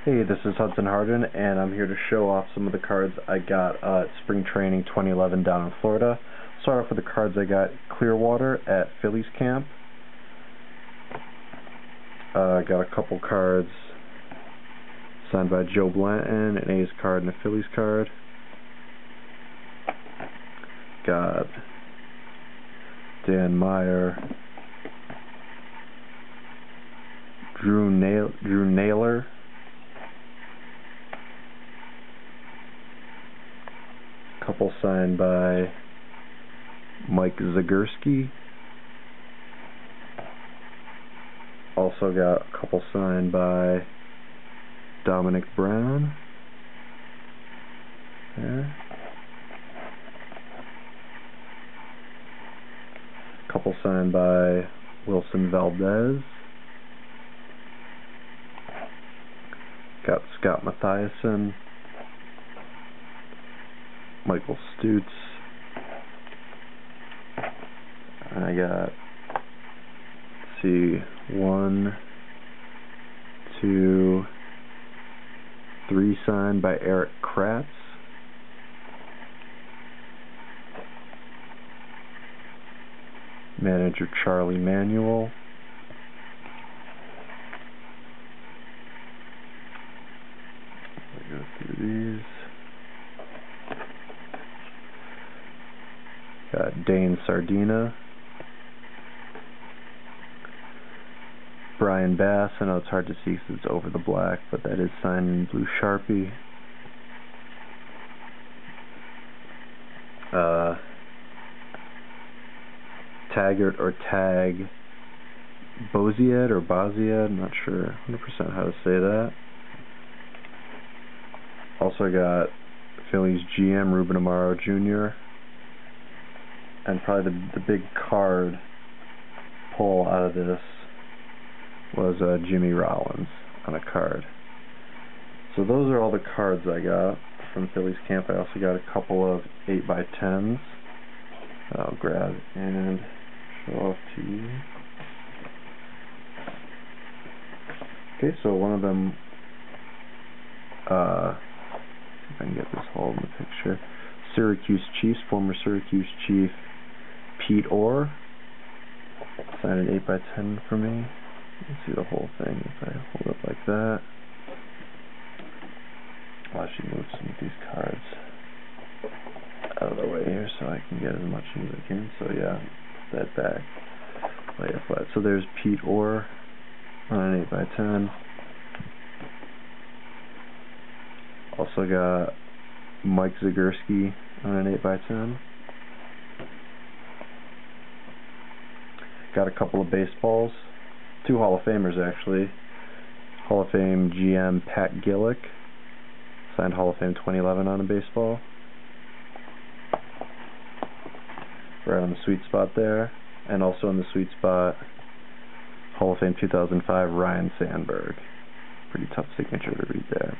Hey, this is Hudson Hardin, and I'm here to show off some of the cards I got at Spring Training 2011 down in Florida. Start off with the cards I got Clearwater at Phillies camp. Got a couple cards signed by Joe Blanton, an A's card and a Phillies card. Got Dan Meyer, Drew Naylor, couple signed by Mike Zagurski. Also got a couple signed by Dominic Brown. There. Couple signed by Wilson Valdez. Got Scott Mathiasen, Michael Stutz. I got, let's see, 1, 2, 3 signed by Eric Kratz. Manager Charlie Manuel. I'll go through these. Got Dane Sardina. Brian Bass. I know it's hard to see because it's over the black, but that is signed in blue Sharpie. Taggart or Tag Bozied or Bozied, I'm not sure 100% how to say that. Also got Phillies GM Ruben Amaro Jr. And probably the big card pull out of this was Jimmy Rollins on a card. So those are all the cards I got from Phillies camp. I also got a couple of 8x10s that I'll grab and show off to you. Okay, so one of them, see if I can get this all in the picture. Syracuse Chiefs, former Syracuse Chief Pete Orr, signed an 8x10 for me. You can see the whole thing if I hold it like that. I'll actually move some of these cards out of the way here so I can get as much as I can. So yeah, put that back, lay it flat. So there's Pete Orr on an 8x10. Also got Mike Zagurski on an 8x10. Got a couple of baseballs. 2 Hall of Famers actually. Hall of Fame GM Pat Gillick, signed Hall of Fame 2011 on a baseball. Right on the sweet spot there. And also in the sweet spot, Hall of Fame 2005 Ryan Sandberg. Pretty tough signature to read there.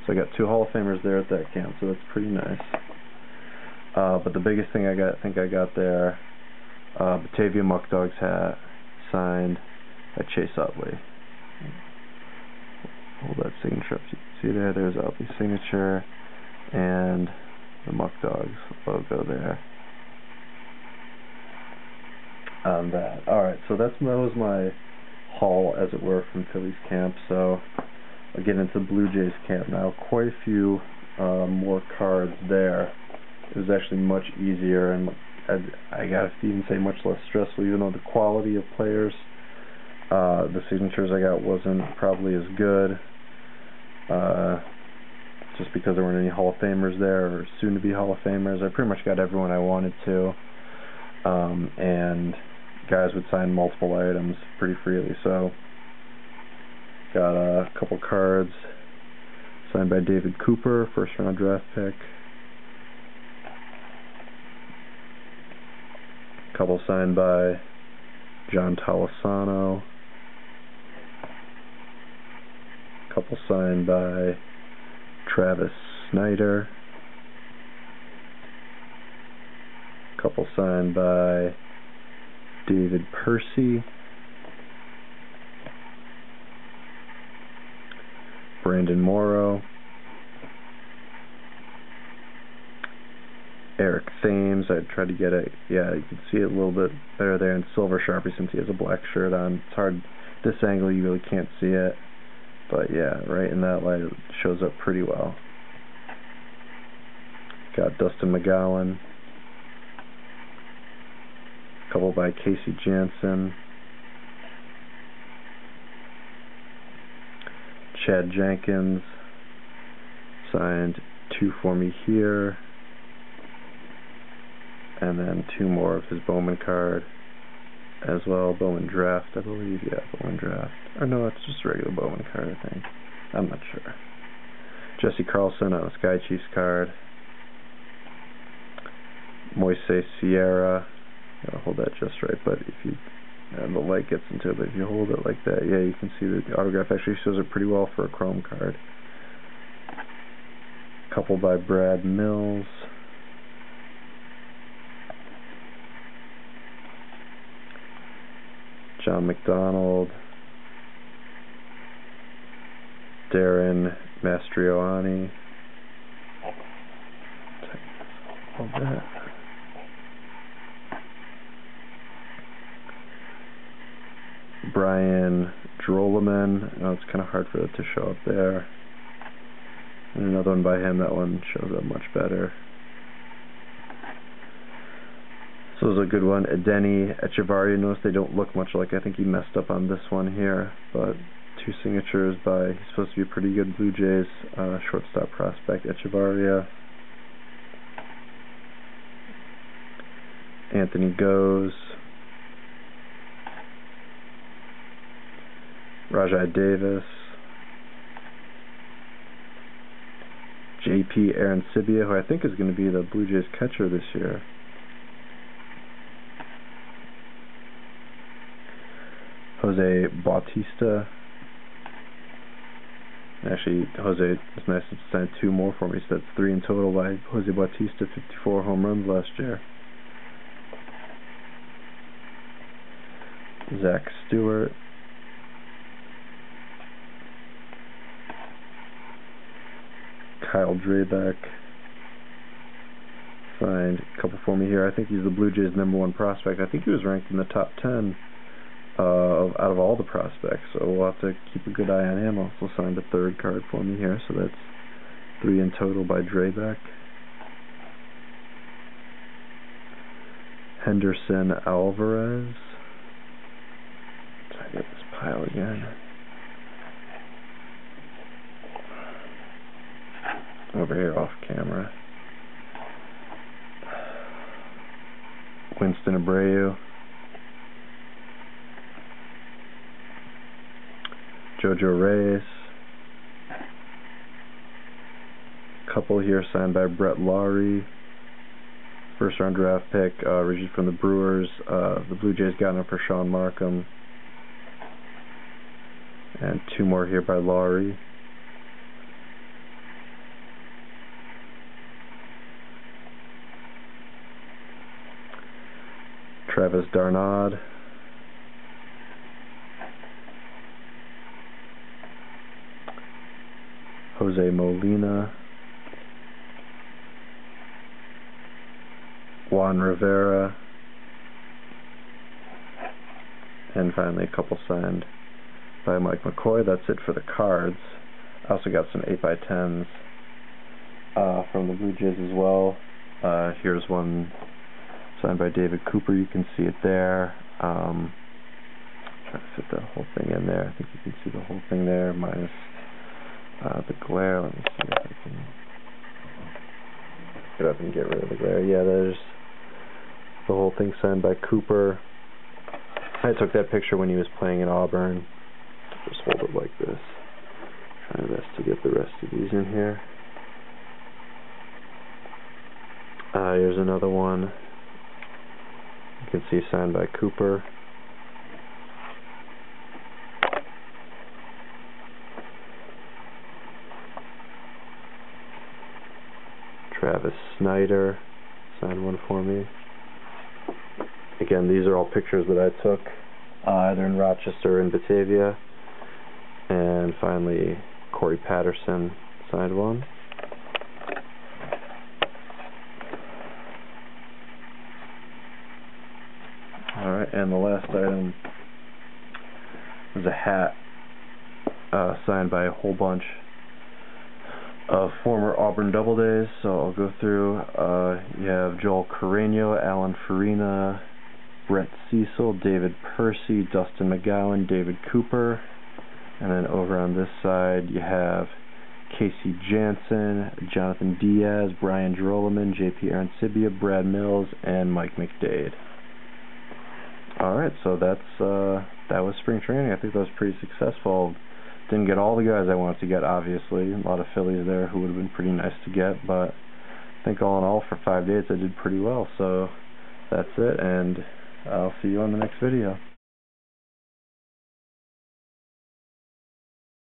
So I got 2 Hall of Famers there at that camp, so that's pretty nice. But the biggest thing I got there, Batavia Muck Dogs hat, signed by Chase Utley. Hold that signature up. You can see there, there's Utley's signature and the Muck Dogs logo there on that. Alright, so that was my haul, as it were, from Phillies camp. So I'll get into Blue Jays camp now. Quite a few more cards there. It was actually much easier, and I gotta even say much less stressful, even though the quality of players, the signatures I got wasn't probably as good, just because there weren't any Hall of Famers there, or soon to be Hall of Famers. I pretty much got everyone I wanted to, and guys would sign multiple items pretty freely. So got a couple cards signed by David Cooper, first round draft pick. Couple signed by John Tolosano. Couple signed by Travis Snyder. Couple signed by David Percy. Brandon Morrow, Eric Thames. I tried to get it. Yeah, you can see it a little bit better there in silver Sharpie since he has a black shirt on. It's hard. This angle you really can't see it, but yeah, right in that light it shows up pretty well. Got Dustin McGowan, a couple by Casey Jansen, Chad Jenkins, signed 2 for me here, and then 2 more of his Bowman card as well. Bowman draft, I believe. Yeah, Bowman draft. Or no, it's just a regular Bowman card, I think. I'm not sure. Jesse Carlson on a Sky Chiefs card. Moises Sierra. Gotta hold that just right, but if you, the light gets into it, but if you hold it like that, yeah, you can see that the autograph actually shows it pretty well for a chrome card. Couple by Brad Mills. John McDonald. Darren Mastriani. Hold that. Brian Drolleman. I know it's kind of hard for it to show up there. And another one by him. That one shows up much better. So this is a good one. Edeni Echevarria. Notice they don't look much like. I think he messed up on this one here, but 2 signatures by, he's supposed to be a pretty good Blue Jays shortstop prospect, Echevarria. Anthony Goes. Rajai Davis. JP Arancibia, who I think is going to be the Blue Jays catcher this year. Jose Bautista. Actually, Jose, it's nice to sign 2 more for me, so that's 3 in total by Jose Bautista, 54 home runs last year. Zach Stewart. Kyle Drabeck. Signed a couple for me here. I think he's the Blue Jays' #1 prospect. I think he was ranked in the top 10 out of all the prospects, so we'll have to keep a good eye on him. Also signed a 3rd card for me here, so that's 3 in total by Drabeck. Henderson Alvarez. Try to get this pile again. Over here off camera. Winston Abreu. Jojo Reyes. Couple here signed by Brett Lawrie. 1st-round draft pick, originally from the Brewers. The Blue Jays got him for Sean Markham. And 2 more here by Lawrie. Travis Darnaud. Jose Molina. Juan Rivera. And finally a couple signed by Mike McCoy. That's it for the cards. I also got some 8x10s from the Blue Jays as well. Here's one signed by David Cooper. You can see it there. Trying to fit the whole thing in there. I think you can see the whole thing there, minus the glare. Let me see if I can get up and get rid of the glare. Yeah, there's the whole thing signed by Cooper. I took that picture when he was playing in Auburn. Just hold it like this. Try my best to get the rest of these in here. Here's another one. You can see signed by Cooper. Travis Snyder signed one for me. Again, these are all pictures that I took either in Rochester or in Batavia. And finally, Corey Patterson signed one. Alright, and the last item was a hat signed by a whole bunch of former Auburn Doubledays. So I'll go through. You have Joel Carreño, Alan Farina, Brett Cecil, David Percy, Dustin McGowan, David Cooper. And then over on this side you have Casey Jansen, Jonathan Diaz, Brian Drolleman, JP Arancibia, Brad Mills, and Mike McDade. Alright, so that was spring training. I think that was pretty successful. Didn't get all the guys I wanted to get, obviously. A lot of Phillies there who would have been pretty nice to get, but I think all in all for 5 days I did pretty well. So that's it, and I'll see you on the next video.